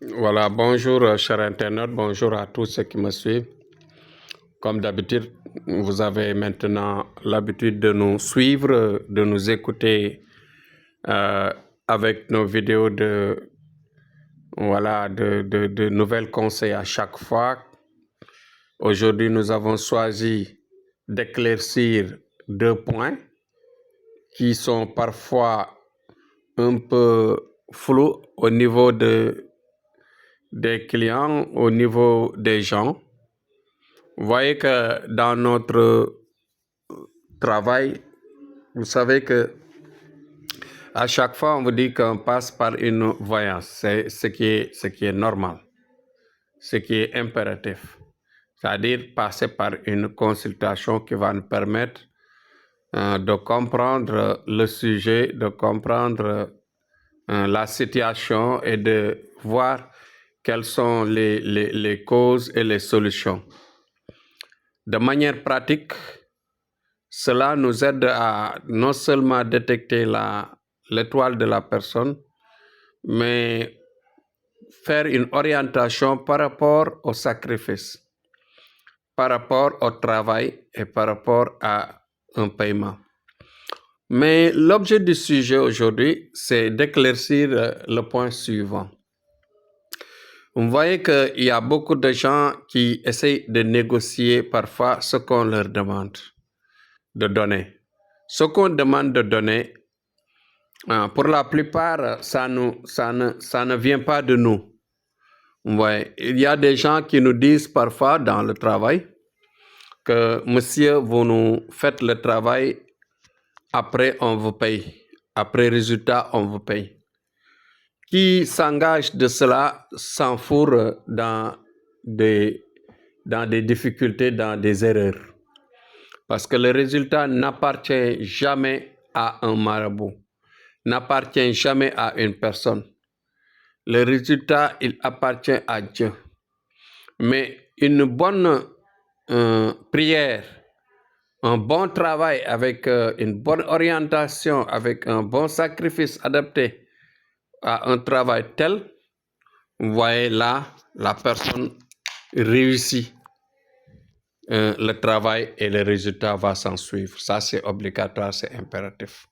Voilà, bonjour chers internautes, bonjour à tous ceux qui me suivent. Comme d'habitude, vous avez maintenant l'habitude de nous suivre, de nous écouter euh, avec nos vidéos de nouvelles conseils à chaque fois. Aujourd'hui, nous avons choisi d'éclaircir 2 points qui sont parfois un peu flous au niveau des clients, au niveau des gens. Vous voyez que dans notre travail, vous savez que à chaque fois, on vous dit qu'on passe par une voyance. C'est ce qui est normal, ce qui est impératif. C'est-à-dire passer par une consultation qui va nous permettre de comprendre le sujet, de comprendre la situation et de voir quelles sont les causes et les solutions. De manière pratique, cela nous aide à non seulement détecter l'étoile de la personne, mais faire une orientation par rapport au sacrifice, par rapport au travail et par rapport à un paiement. Mais l'objet du sujet aujourd'hui, c'est d'éclaircir le point suivant. Vous voyez qu'il y a beaucoup de gens qui essayent de négocier parfois ce qu'on leur demande de donner. Ce qu'on demande de donner, pour la plupart, ça ne vient pas de nous. Ouais. Il y a des gens qui nous disent parfois dans le travail que monsieur, vous nous faites le travail, après on vous paye. Après résultat, on vous paye. Qui s'engage de cela s'enfourre dans des difficultés, dans des erreurs. Parce que le résultat n'appartient jamais à un marabout, n'appartient jamais à une personne. Le résultat, il appartient à Dieu. Mais une bonne prière, un bon travail avec une bonne orientation, avec un bon sacrifice adapté à un travail tel, vous voyez là, la personne réussit le travail et le résultat va s'en suivre. Ça, c'est obligatoire, c'est impératif.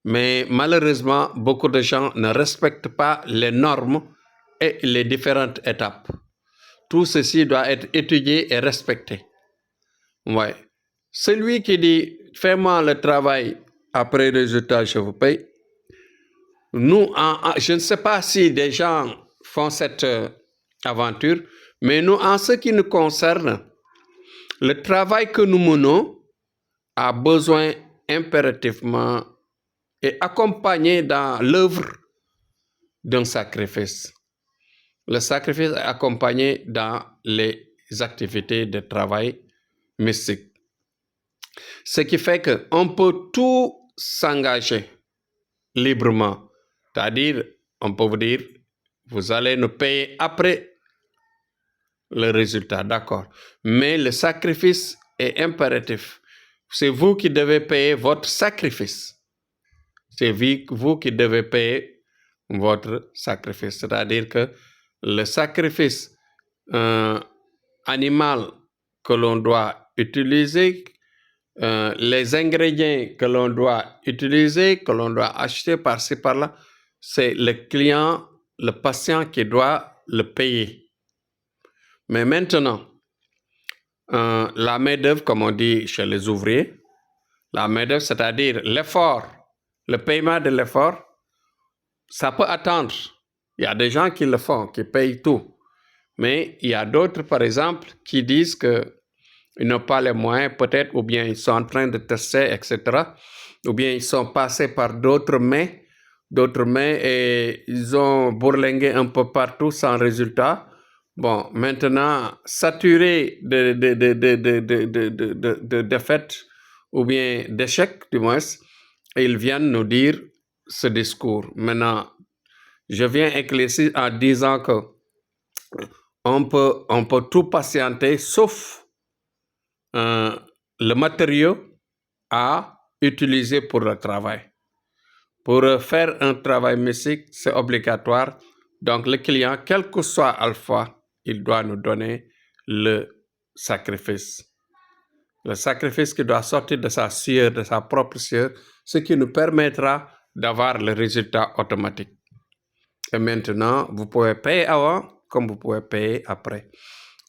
Mais malheureusement, beaucoup de gens ne respectent pas les normes et les différentes étapes. Tout ceci doit être étudié et respecté. Ouais. Celui qui dit « fais-moi le travail, après résultat, je vous paye », je ne sais pas si des gens font cette aventure, mais nous, en ce qui nous concerne, le travail que nous menons a besoin impérativement et accompagné dans l'œuvre d'un sacrifice. Le sacrifice est accompagné dans les activités de travail mystique. Ce qui fait qu'on peut tout s'engager librement. C'est-à-dire, on peut vous dire, vous allez nous payer après le résultat, d'accord. Mais le sacrifice est impératif. C'est vous qui devez payer votre sacrifice. C'est vous qui devez payer votre sacrifice. C'est-à-dire que le sacrifice animal que l'on doit utiliser, les ingrédients que l'on doit utiliser, que l'on doit acheter par-ci, par-là, c'est le client, le patient qui doit le payer. Mais maintenant, la main-d'œuvre, comme on dit chez les ouvriers, la main-d'œuvre, c'est-à-dire l'effort, le paiement de l'effort, ça peut attendre. Il y a des gens qui le font, qui payent tout. Mais il y a d'autres, par exemple, qui disent qu'ils n'ont pas les moyens, peut-être, ou bien ils sont en train de tester, etc. Ou bien ils sont passés par d'autres mains, et ils ont bourlingué un peu partout sans résultat. Bon, maintenant, saturés de défaites ou bien d'échecs, du moins, ils viennent nous dire ce discours. Maintenant, je viens éclaircir en disant que on peut tout patienter sauf le matériau à utiliser pour le travail. Pour faire un travail mystique, c'est obligatoire Donc le client, quel que soit Alpha, il doit nous donner le sacrifice. Le sacrifice qui doit sortir de sa sueur, de sa propre sueur, ce qui nous permettra d'avoir le résultat automatique. Et maintenant, vous pouvez payer avant comme vous pouvez payer après.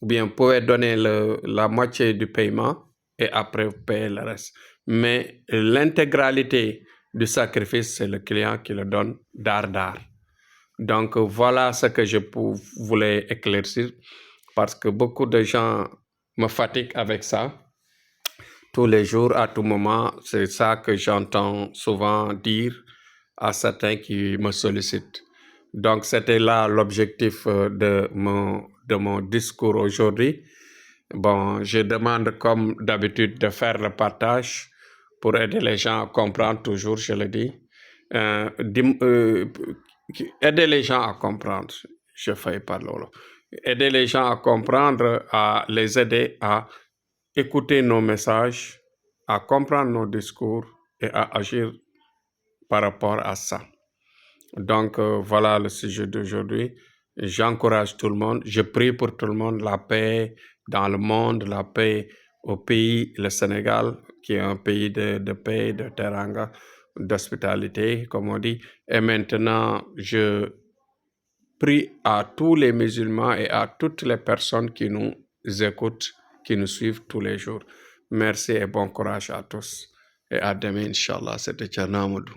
Ou bien vous pouvez donner la moitié du paiement et après vous payez le reste. Mais l'intégralité du sacrifice, c'est le client qui le donne d'art. Donc voilà ce que je voulais éclaircir parce que beaucoup de gens me fatiguent avec ça. Tous les jours, à tout moment, c'est ça que j'entends souvent dire à certains qui me sollicitent. Donc c'était là l'objectif de mon discours aujourd'hui. Bon, je demande comme d'habitude de faire le partage pour aider les gens à comprendre toujours, je le dis. Aider les gens à comprendre, je fais par là. Aider les gens à comprendre, à les aider à écouter nos messages, à comprendre nos discours et à agir par rapport à ça. Donc voilà le sujet d'aujourd'hui. J'encourage tout le monde, je prie pour tout le monde, la paix dans le monde, la paix au pays, le Sénégal, qui est un pays de paix, de teranga, d'hospitalité, comme on dit. Et maintenant, je prie à tous les musulmans et à toutes les personnes qui nous écoutent, qui nous suivent tous les jours. Merci et bon courage à tous. Et à demain, Inch'Allah. C'était Tchernamoudou.